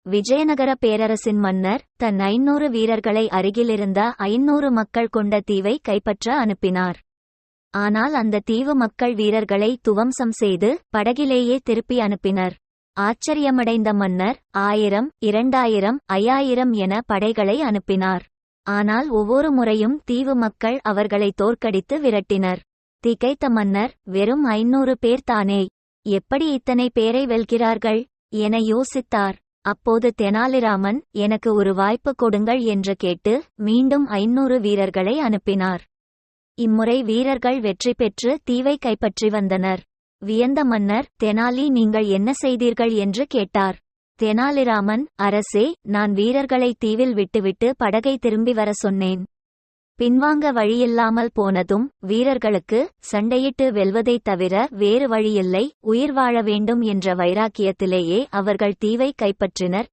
விஜயநகர பேரரசின் மன்னர் தன் 500 வீரர்களை அருகிலிருந்த 500 மக்கள் கொண்ட தீவை கைப்பற்ற அனுப்பினார். ஆனால் அந்த தீவு மக்கள் வீரர்களை துவம்சம் செய்து படகிலேயே திருப்பி அனுப்பினர். ஆச்சரியமடைந்த மன்னர் 1000, 2000, 5000 என படைகளை அனுப்பினார். ஆனால் ஒவ்வொரு முறையும் தீவு மக்கள் அவர்களை தோற்கடித்து விரட்டினர். திகைத்த மன்னர், வெறும் 500 பேர் தானே, எப்படி இத்தனை பேரை வெல்கிறார்கள் என யோசித்தார். அப்போது தெனாலிராமன், எனக்கு ஒரு வாய்ப்பு கொடுங்கள் என்று கேட்டு மீண்டும் 500 வீரர்களை அனுப்பினார். இம்முறை வீரர்கள் வெற்றி பெற்று தீவை கைப்பற்றி வந்தனர். வியந்த மன்னர், தெனாலி, நீங்கள் என்ன செய்தீர்கள் என்று கேட்டார். தெனாலிராமன், அரசே, நான் வீரர்களை தீவில் விட்டுவிட்டு படகை திரும்பி வர சொன்னேன். பின்வாங்க வழியில்லாமல் போனதும் வீரர்களுக்கு சண்டையிட்டு வெல்வதைத் தவிர வேறு வழியில்லை, உயிர் வாழ வேண்டும் என்ற வைராக்கியத்திலேயே அவர்கள் தீவை கைப்பற்றினர்